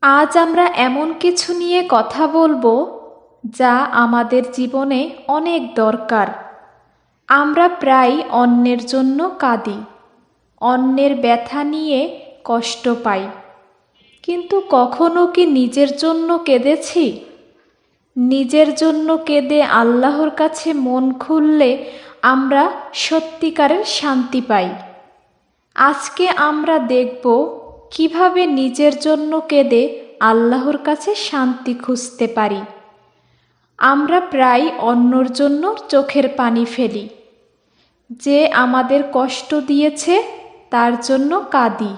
আজ আমরা এমন কিছু নিয়ে কথা বলবো যা আমাদের জীবনে অনেক দরকার। আমরা প্রায় অন্যের জন্য কাঁদি, অন্যের ব্যথা নিয়ে কষ্ট পাই, কিন্তু কখনো কি নিজের জন্য কেঁদেছি? নিজের জন্য কেঁদে আল্লাহর কাছে মন খুললে আমরা সত্যিকারের শান্তি পাই। আজকে আমরা দেখব কিভাবে নিজের জন্য কেঁদে আল্লাহর কাছে শান্তি খুঁজতে পারি। আমরা প্রায় অন্যর জন্য চোখের পানি ফেলি। যে আমাদের কষ্ট দিয়েছে তার জন্য কাঁদি,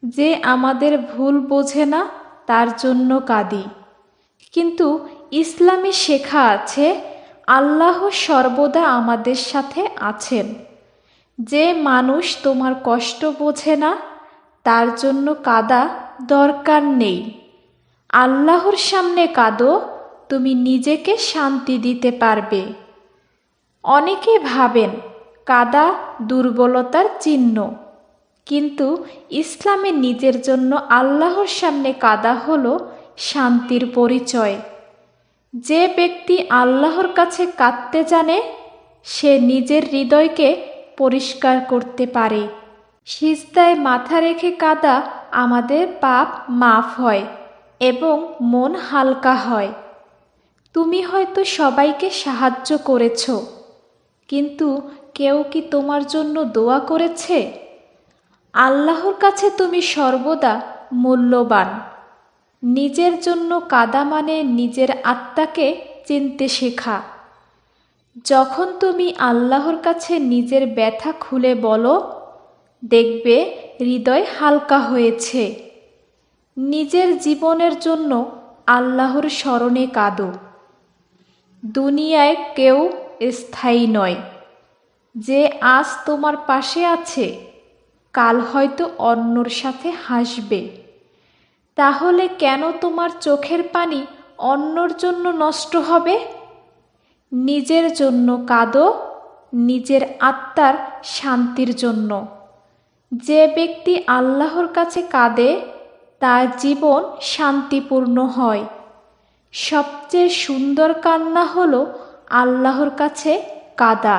যে আমাদের ভুল বোঝে না তার জন্য কাঁদি। কিন্তু ইসলামে শেখা আছে আল্লাহ সর্বদা আমাদের সাথে আছেন। যে মানুষ তোমার কষ্ট বোঝে না তার জন্য কাঁদা দরকার নেই। আল্লাহর সামনে কাঁদো, তুমি নিজেকে শান্তি দিতে পারবে। অনেকে ভাবেন কাঁদা দুর্বলতার চিহ্ন, কিন্তু ইসলামে নিজের জন্য আল্লাহর সামনে কাঁদা হলো শান্তির পরিচয়। যে ব্যক্তি আল্লাহর কাছে কাঁদতে জানে সে নিজের হৃদয়কে পরিষ্কার করতে পারে। সিজদায় মাথা রেখে কাঁদা আমাদের পাপ মাফ হয় এবং মন হালকা হয়। তুমি হয়তো সবাইকে সাহায্য করেছ, কিন্তু কেউ কি তোমার জন্য দোয়া করেছে? আল্লাহর কাছে তুমি সর্বদা মূল্যবান। নিজের জন্য কাঁদা মানে নিজের আত্মাকে চিনতে শেখা। যখন তুমি আল্লাহর কাছে নিজের ব্যথা খুলে বলো, দেখবে হৃদয় হালকা হয়েছে। নিজের জীবনের জন্য আল্লাহর স্মরণে কাঁদো। দুনিয়ায় কেউ স্থায়ী নয়। যে আজ তোমার পাশে আছে কাল হয়তো অন্যর সাথে হাসবে। তাহলে কেন তোমার চোখের পানি অন্যর জন্য নষ্ট হবে? নিজের জন্য কাঁদো, নিজের আত্মার শান্তির জন্য। যে ব্যক্তি আল্লাহর কাছে কাঁদে তার জীবন শান্তিপূর্ণ হয়। সবচেয়ে সুন্দর কান্না হলো আল্লাহর কাছে কাঁদা।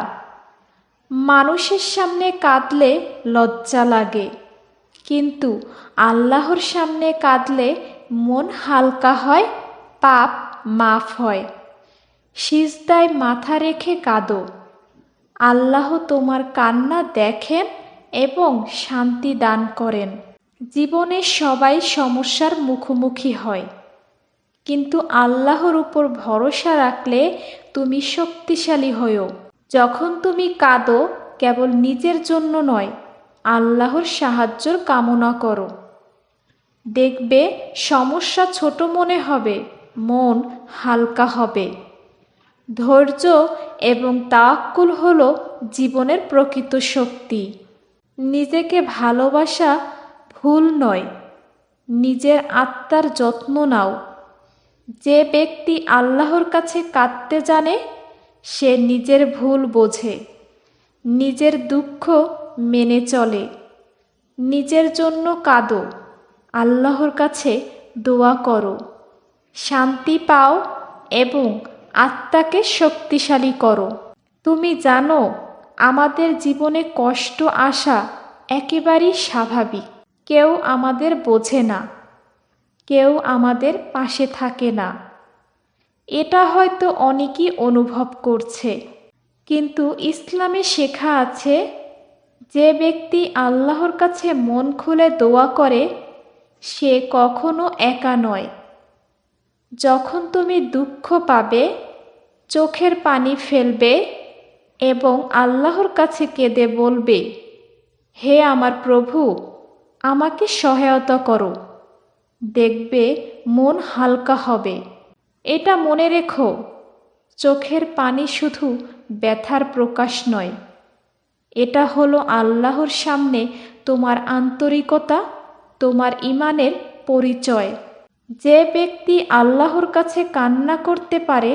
মানুষের সামনে কাঁদলে লজ্জা লাগে, কিন্তু আল্লাহর সামনে কাঁদলে মন হালকা হয়, পাপ মাফ হয়। সিজদায় মাথা রেখে কাঁদো। আল্লাহ তোমার কান্না দেখেন এবং শান্তি দান করেন। জীবনে সবাই সমস্যার মুখোমুখি হয়, কিন্তু আল্লাহর উপর ভরসা রাখলে তুমি শক্তিশালী হও। যখন তুমি কাঁদো কেবল নিজের জন্য নয়, আল্লাহর সাহায্যের কামনা করো। দেখবে সমস্যা ছোট মনে হবে, মন হালকা হবে। ধৈর্য এবং তাওয়াক্কুল হলো জীবনের প্রকৃত শক্তি। নিজেকে ভালোবাসা ভুল নয়, নিজের আত্মার যত্ন নাও। যে ব্যক্তি আল্লাহর কাছে কাঁদতে জানে সে নিজের ভুল বোঝে, নিজের দুঃখ মেনে চলে। নিজের জন্য কাঁদো, আল্লাহর কাছে দোয়া করো, শান্তি পাও এবং আত্মাকে শক্তিশালী করো। তুমি জানো আমাদের জীবনে কষ্ট আসা একেবারেই স্বাভাবিক। কেউ আমাদের বোঝে না, কেউ আমাদের পাশে থাকে না। এটা হয়তো অনেকেই অনুভব করছে, কিন্তু ইসলামে শেখা আছে যে ব্যক্তি আল্লাহর কাছে মন খুলে দোয়া করে সে কখনো একা নয়। যখন তুমি দুঃখ পাবে, চোখের পানি ফেলবে এবং আল্লাহর কাছে কেঁদে বলবে, হে আমার প্রভু, আমাকে সহায়তা করো, দেখবে মন হালকা হবে। এটা মনে রেখো, চোখের পানি শুধু ব্যথার প্রকাশ নয়, এটা হলো আল্লাহর সামনে তোমার আন্তরিকতা, তোমার ঈমানের পরিচয়। যে ব্যক্তি আল্লাহর কাছে কান্না করতে পারে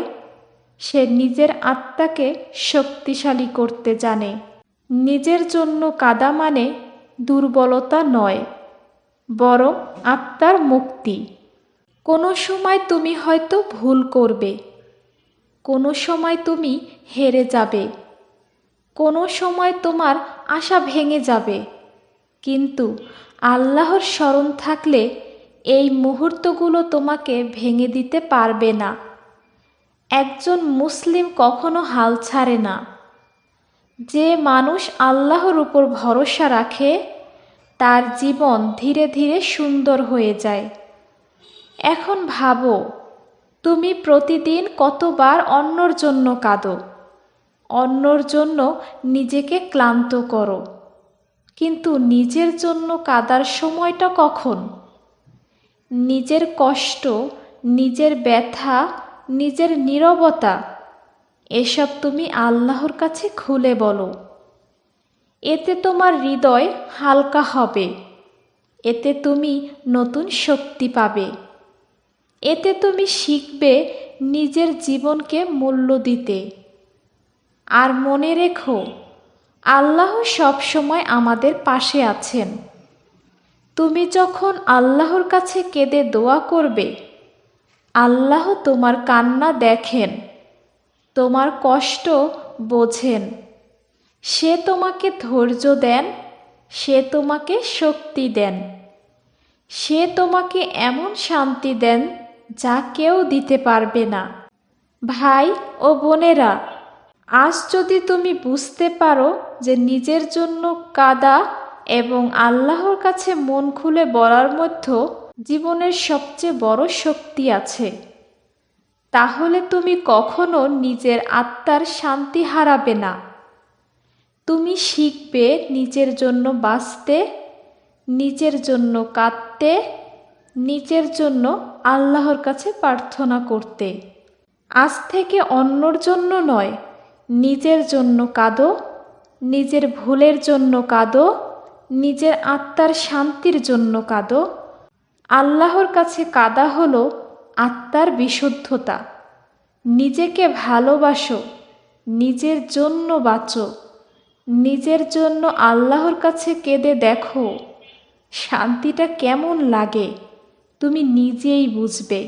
সে নিজের আত্মাকে শক্তিশালী করতে জানে। নিজের জন্য কাঁদা মানে দুর্বলতা নয়, বরং আত্মার মুক্তি। কোনো সময় তুমি হয়তো ভুল করবে, কোনো সময় তুমি হেরে যাবে, কোনো সময় তোমার আশা ভেঙে যাবে, কিন্তু আল্লাহর স্মরণ থাকলে এই মুহূর্তগুলো তোমাকে ভেঙে দিতে পারবে না। একজন মুসলিম কখনো হাল ছাড়ে না। যে মানুষ আল্লাহর উপর ভরসা রাখে তার জীবন ধীরে ধীরে সুন্দর হয়ে যায়। এখন ভাবো, তুমি প্রতিদিন কতবার অন্যর জন্য কাঁদো, অন্যর জন্য নিজেকে ক্লান্ত করো, কিন্তু নিজের জন্য কাঁদার সময়টা কখন? নিজের কষ্ট, নিজের ব্যথা, নিজের নীরবতা এসব তুমি আল্লাহর কাছে খুলে বলো। এতে তোমার হৃদয় হালকা হবে, এতে তুমি নতুন শক্তি পাবে, এতে তুমি শিখবে নিজের জীবনকে মূল্য দিতে। আর মনে রেখো, আল্লাহ সব সময় আমাদের পাশে আছেন। তুমি যখন আল্লাহর কাছে কেঁদে দোয়া করবে, আল্লাহ তোমার কান্না দেখেন, তোমার কষ্ট বোঝেন। সে তোমাকে ধৈর্য দেন, সে তোমাকে শক্তি দেন, সে তোমাকে এমন শান্তি দেন যা কেউ দিতে পারবে না। ভাই ও বোনেরা, আজ যদি তুমি বুঝতে পারো যে নিজের জন্য কাঁদা এবং আল্লাহর কাছে মন খুলে বলার মধ্যে জীবনের সবচেয়ে বড় শক্তি আছে, তাহলে তুমি কখনো নিজের আত্মার শান্তি হারাবে না। তুমি শিখবে নিজের জন্য বাঁচতে, নিজের জন্য কাঁদতে, নিজের জন্য আল্লাহর কাছে প্রার্থনা করতে। আজ থেকে অন্যর জন্য নয়, নিজের জন্য কাঁদো, নিজের ভুলের জন্য কাঁদো, নিজের আত্মার শান্তির জন্য কাঁদো। আল্লাহর কাছে কাঁদা হলো আত্মার বিশুদ্ধতা। নিজেকে ভালোবাসো, নিজের জন্য বাঁচো, নিজের জন্য আল্লাহর কাছে কেঁদে দেখো শান্তিটা কেমন লাগে, তুমি নিজেই বুঝবে।